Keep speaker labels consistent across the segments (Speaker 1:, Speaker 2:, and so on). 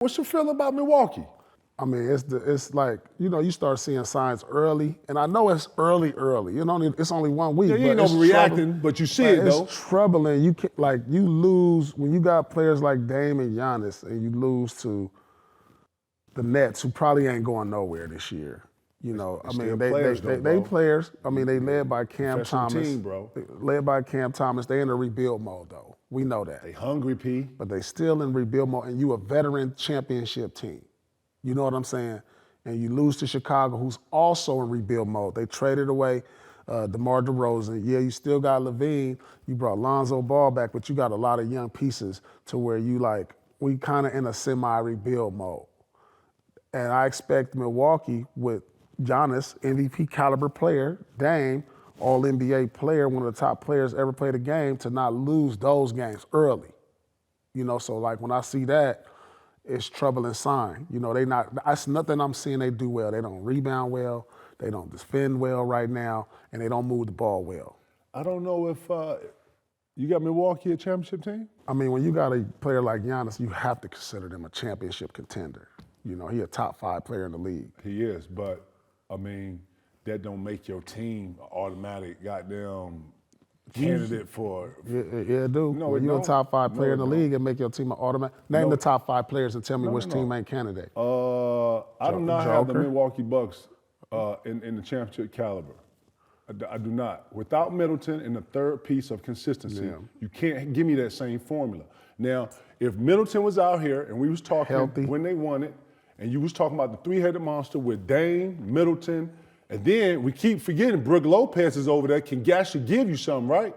Speaker 1: What's your feeling about Milwaukee?
Speaker 2: I mean, it's like, you start seeing signs early, and I know it's early. It's only 1 week.
Speaker 1: Yeah, you ain't overreacting, but you see it though.
Speaker 2: It's troubling. You lose when you got players like Dame and Giannis, and you lose to the Nets, who probably ain't going nowhere this year. They players. I mean, they led by Cam Thomas.
Speaker 1: Team, bro.
Speaker 2: Led by Cam Thomas. They in a rebuild mode though. We know that.
Speaker 1: They hungry, P.
Speaker 2: But they still in rebuild mode, and you a veteran championship team. You know what I'm saying? And you lose to Chicago, who's also in rebuild mode. They traded away DeMar DeRozan. Yeah, you still got Levine. You brought Lonzo Ball back, but you got a lot of young pieces to where we kind of in a semi-rebuild mode. And I expect Milwaukee with Giannis, MVP caliber player, Dame, All-NBA player, one of the top players ever played a game, to not lose those games early. So like when I see that, it's troubling sign. That's nothing I'm seeing they do well. They don't rebound well, they don't defend well right now, and they don't move the ball well.
Speaker 1: I don't know if you got Milwaukee a championship team?
Speaker 2: I mean, when you got a player like Giannis, you have to consider them a championship contender. He a top 5 player in the league.
Speaker 1: He is, but I mean, that don't make your team an automatic goddamn candidate for.
Speaker 2: Yeah, dude.
Speaker 1: No,
Speaker 2: when you're a top 5 player in the league and make your team an automatic. Name the top 5 players and tell me which team ain't candidate.
Speaker 1: I do not have the Milwaukee Bucks in the championship caliber. I do not. Without Middleton and the third piece of consistency, you can't give me that same formula. Now, if Middleton was out here and we was talking
Speaker 2: healthy
Speaker 1: when they won it, and you was talking about the three-headed monster with Dame, Middleton, and then we keep forgetting Brook Lopez is over there, can actually give you something, right?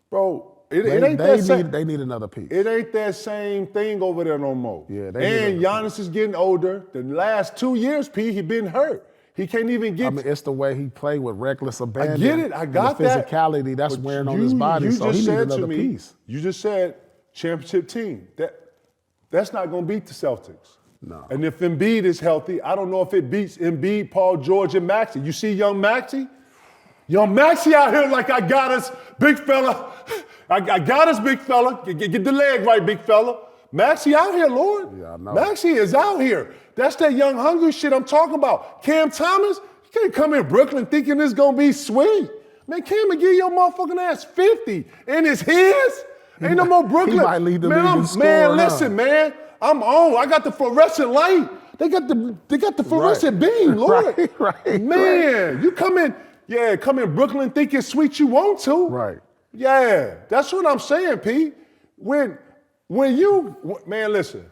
Speaker 1: Bro, it ain't that same.
Speaker 2: They need another piece.
Speaker 1: It ain't that same thing over there no more.
Speaker 2: Yeah,
Speaker 1: and Giannis is getting older. The last 2 years, P, he been hurt. He can't even get.
Speaker 2: I mean, it's the way he played with reckless abandon.
Speaker 1: I get it. I got
Speaker 2: the
Speaker 1: that.
Speaker 2: Physicality that's wearing on his body. So he needs another piece.
Speaker 1: You just said championship team. That's not going to beat the Celtics.
Speaker 2: No.
Speaker 1: And if Embiid is healthy, I don't know if it beats Embiid, Paul George, and Maxey. You see young Maxey? Young Maxey out here like, I got us, big fella. I got us, big fella. Get the leg right, big fella. Maxey out here, Lord.
Speaker 2: Yeah, I know.
Speaker 1: Maxey is out here. That's that young, hungry shit I'm talking about. Cam Thomas, you can't come in Brooklyn thinking this going to be sweet. Man, Cam will give your motherfucking ass 50, and it's his. Ain't no more Brooklyn.
Speaker 2: He might lead the league in scoring,
Speaker 1: man, listen, man. I'm on. I got the fluorescent light. They got the fluorescent beam, Lord.
Speaker 2: Right.
Speaker 1: Man, you come in Brooklyn thinking sweet you want to.
Speaker 2: Right.
Speaker 1: Yeah, that's what I'm saying, P. When listen,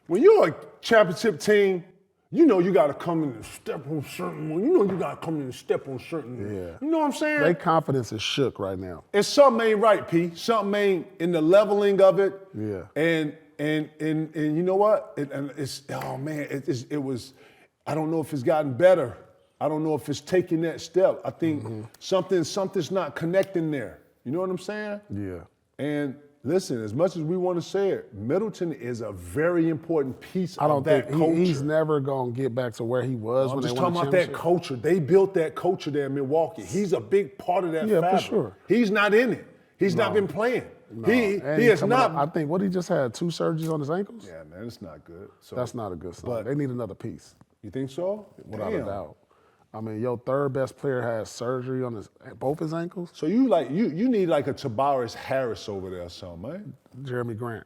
Speaker 1: when you're a championship team, you know you got to come in and step on certain.
Speaker 2: Yeah.
Speaker 1: You know what I'm saying?
Speaker 2: Their confidence is shook right now.
Speaker 1: And something ain't right, P. Something ain't in the leveling of it.
Speaker 2: Yeah.
Speaker 1: And you know what? It was. I don't know if it's gotten better. I don't know if it's taking that step. I think something's not connecting there. You know what I'm saying?
Speaker 2: Yeah.
Speaker 1: And listen, as much as we want to say it, Middleton is a very important piece of that culture.
Speaker 2: He's never going to get back to where he was when they won the championship.
Speaker 1: I'm just talking about that culture. They built that culture there in Milwaukee. He's a big part of that fabric.
Speaker 2: Yeah, for sure.
Speaker 1: He's not in it. He's not been playing.
Speaker 2: No.
Speaker 1: He is not.
Speaker 2: I think he just had 2 surgeries on his ankles.
Speaker 1: Yeah, man, it's not good. So,
Speaker 2: that's not a good sign.
Speaker 1: But
Speaker 2: they need another piece.
Speaker 1: You think so?
Speaker 2: Without a doubt. I mean, your third best player has surgery on both his ankles.
Speaker 1: So you need like a Tobias Harris over there or something, man.
Speaker 2: Jeremy Grant.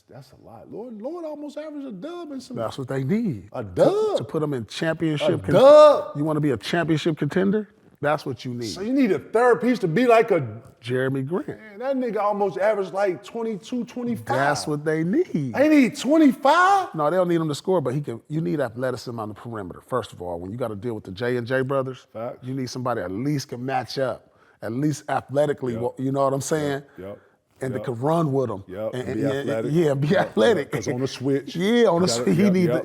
Speaker 1: That's a lot. Lord almost averaged a dub and some.
Speaker 2: That's what they need.
Speaker 1: A dub
Speaker 2: to put them in championship.
Speaker 1: Dub.
Speaker 2: You want to be a championship contender? That's what you need.
Speaker 1: So you need a third piece to be like a
Speaker 2: Jeremy Grant.
Speaker 1: Man, that nigga almost averaged like 22, 25.
Speaker 2: That's what they need.
Speaker 1: They need 25?
Speaker 2: No, they don't need him to score, but you need athleticism on the perimeter. First of all, when you got to deal with the J&J brothers, you need somebody at least can match up, at least athletically, you know what I'm saying?
Speaker 1: Yep.
Speaker 2: And that can run with them.
Speaker 1: Yep.
Speaker 2: And
Speaker 1: be athletic.
Speaker 2: Yeah, be athletic.
Speaker 1: Because on the switch.
Speaker 2: Yeah, on the switch.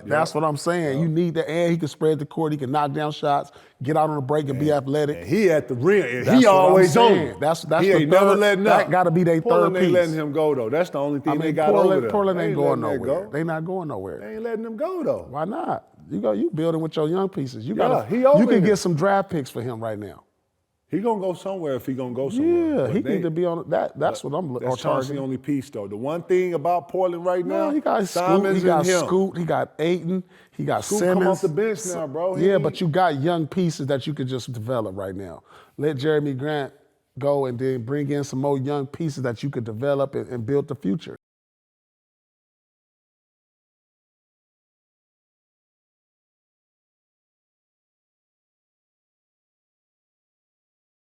Speaker 2: That's what I'm saying. You need that, and he can spread the court, he can knock down shots, get out on the break and be athletic.
Speaker 1: And he at the rim, and he always on.
Speaker 2: That's
Speaker 1: he ain't never letting up.
Speaker 2: That got to be their third piece.
Speaker 1: Portland ain't letting him go, though. That's the only thing they got over there.
Speaker 2: Portland ain't going nowhere. They not going nowhere.
Speaker 1: They ain't letting him go, though.
Speaker 2: Why not? You building with your young pieces. You
Speaker 1: he over
Speaker 2: can
Speaker 1: here.
Speaker 2: get some draft picks for him right now.
Speaker 1: He gonna go somewhere if he gonna go somewhere.
Speaker 2: Yeah, he need to be on that. That's what I'm looking.
Speaker 1: That's Chauncey's only piece, though. The one thing about Portland right now,
Speaker 2: he got
Speaker 1: Simons
Speaker 2: Scoot, he got
Speaker 1: and him.
Speaker 2: Scoot, he got Ayton, he got
Speaker 1: Scoot
Speaker 2: Simmons.
Speaker 1: come off the bench now, bro.
Speaker 2: Yeah, but you got young pieces that you could just develop right now. Let Jeremy Grant go and then bring in some more young pieces that you could develop and build the future.